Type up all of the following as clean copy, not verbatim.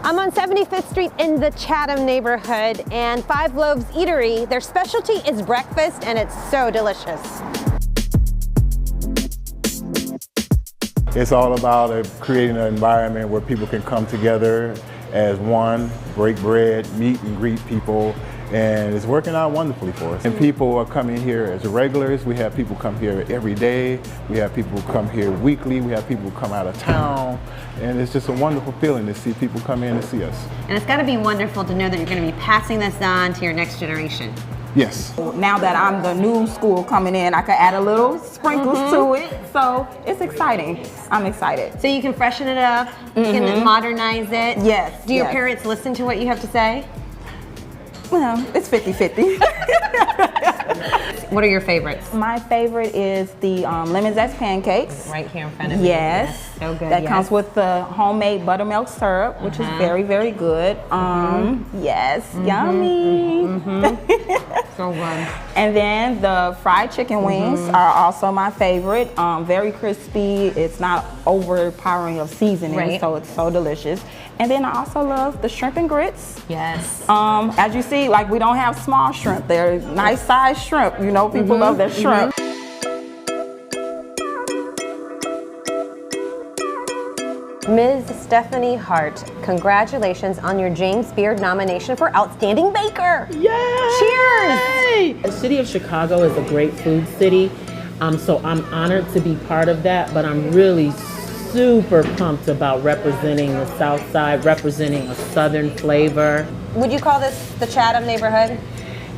I'm on 75th Street in the Chatham neighborhood, and Five Loaves Eatery, their specialty is breakfast, and it's so delicious. It's all about creating an environment where people can come together as one, break bread, meet and greet people, and it's working out wonderfully for us. And people are coming here as regulars. We have people come here every day. We have people come here weekly. We have people come out of town. And it's just a wonderful feeling to see people come in and see us. And it's got to be wonderful to know that you're going to be passing this on to your next generation. Yes. Now that I'm the new school coming in, I can add a little sprinkles to it. So it's exciting. I'm excited. So you can freshen it up, you can modernize it. Yes. Do your parents listen to what you have to say? Well, it's 50-50. What are your favorites? My favorite is the lemon zest pancakes. Right here in front of me. Yes. So good. That comes with the homemade buttermilk syrup, which is very, very good. Yes, yummy. So good. And then the fried chicken wings are also my favorite. Very crispy. It's not overpowering of seasoning, so it's so delicious. And then I also love the shrimp and grits. Yes. As you see, like we don't have small shrimp. They're nice sized shrimp. You know, people love their shrimp. Ms. Stephanie Hart, congratulations on your James Beard nomination for Outstanding Baker. Yay! Cheers! The city of Chicago is a great food city, so I'm honored to be part of that, but I'm really super pumped about representing the South Side, representing a Southern flavor. Would you call this the Chatham neighborhood?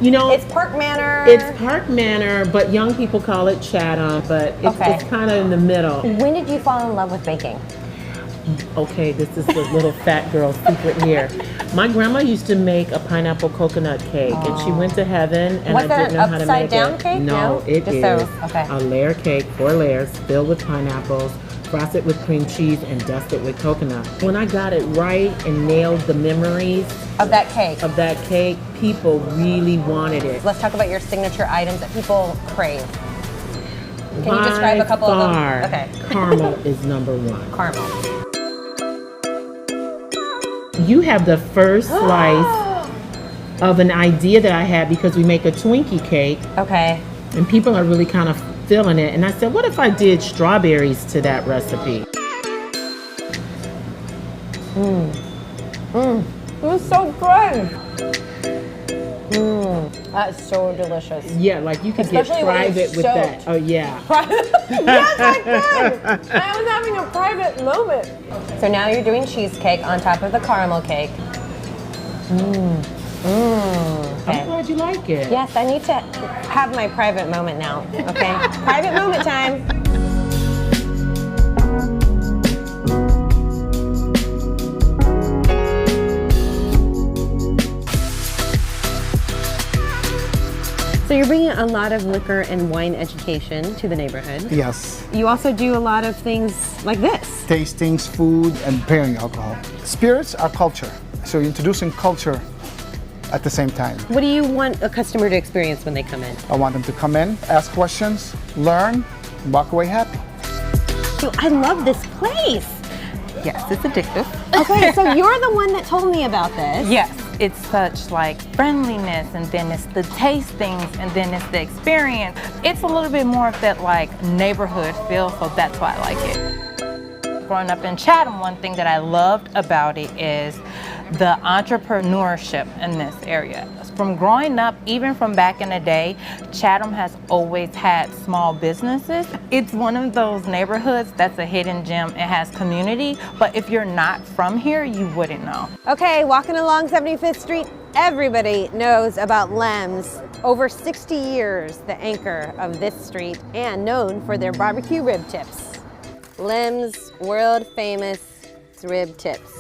You know, it's Park Manor. It's Park Manor, but young people call it Chatham, but it's kind of in the middle. When did you fall in love with baking? Okay, this is the little fat girl secret here. My grandma used to make a pineapple coconut cake, and she went to heaven, and I didn't know how to make it. Was that an upside down cake? No, it is a layer cake, 4 layers, filled with pineapples, frosted with cream cheese, and dusted with coconut. When I got it right and nailed the memories of that cake, people really wanted it. Let's talk about your signature items that people crave. Can you describe a couple of them? Okay. Caramel is #1. Caramel. You have the first slice of an idea that I had because we make a Twinkie cake. Okay. And people are really kind of feeling it. And I said, what if I did strawberries to that recipe? It was so good. That's so delicious. Yeah, like you could get private with that. Oh yeah. Yes, I could. I was having a private moment. So now you're doing cheesecake on top of the caramel cake. Okay. I'm glad you like it. Yes, I need to have my private moment now. Okay, private moment time. So you're bringing a lot of liquor and wine education to the neighborhood. Yes. You also do a lot of things like this. Tastings, food, and pairing alcohol. Spirits are culture, so you're introducing culture at the same time. What do you want a customer to experience when they come in? I want them to come in, ask questions, learn, and walk away happy. So I love this place. Yes, it's addictive. Okay, so you're the one that told me about this. Yes, it's such like friendliness, and then it's the tastings, and then it's the experience. It's a little bit more of that like neighborhood feel, so that's why I like it. Growing up in Chatham, one thing that I loved about it is the entrepreneurship in this area. From growing up, even from back in the day, Chatham has always had small businesses. It's one of those neighborhoods that's a hidden gem. It has community, but if you're not from here, you wouldn't know. Okay, walking along 75th Street, everybody knows about Lem's. Over 60 years, the anchor of this street, and known for their barbecue rib tips. Lem's world famous rib tips.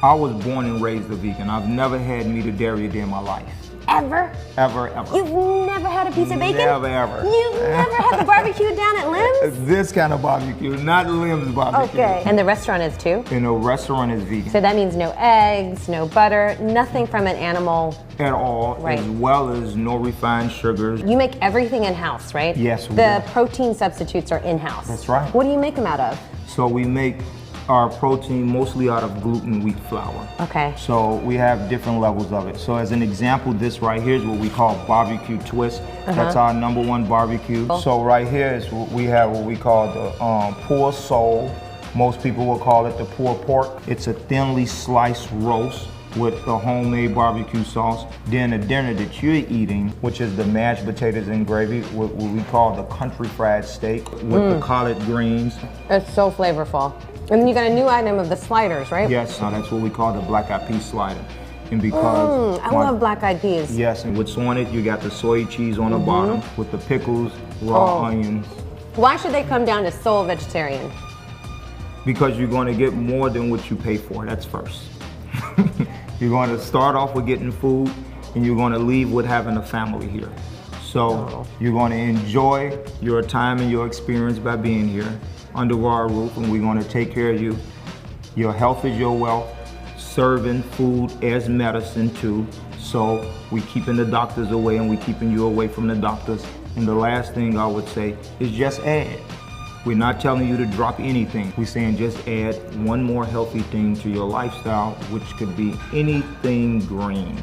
I was born and raised a vegan. I've never had meat or dairy a day in my life. Ever? Ever, ever. You've never had a piece of bacon? Never, ever. You've never had the barbecue down at Lim's? This kind of barbecue, not Lim's barbecue. Okay. And the restaurant is too? And the restaurant is vegan. So that means no eggs, no butter, nothing from an animal. At all, Right. as well as no refined sugars. You make everything in-house, right? Yes, we The do. protein substitutes are in-house. That's right. What do you make them out of? So we make our protein mostly out of gluten wheat flour. Okay. So we have different levels of it. So as an example, this right here is what we call barbecue twist. That's our #1 barbecue. So right here is what we have what we call the pulled sole. Most people will call it the pulled pork. It's a thinly sliced roast with the homemade barbecue sauce. Then the dinner that you're eating, which is the mashed potatoes and gravy, what we call the country fried steak with the collard greens. It's so flavorful. And then you got a new item of the sliders, right? Yes, so that's what we call the black-eyed pea slider. And because I love black-eyed peas. yes, and what's on it, you got the soy cheese on the bottom with the pickles, raw onions. Why should they come down to Soul Vegetarian? Because you're going to get more than what you pay for. That's first. You're going to start off with getting food, and you're going to leave with having a family here. So you're going to enjoy your time and your experience by being here under our roof, and we're going to take care of you. Your health is your wealth. Serving food as medicine too. So we keeping the doctors away, and we keeping you away from the doctors. And the last thing I would say is just add. We're not telling you to drop anything. We're saying just add one more healthy thing to your lifestyle, which could be anything green.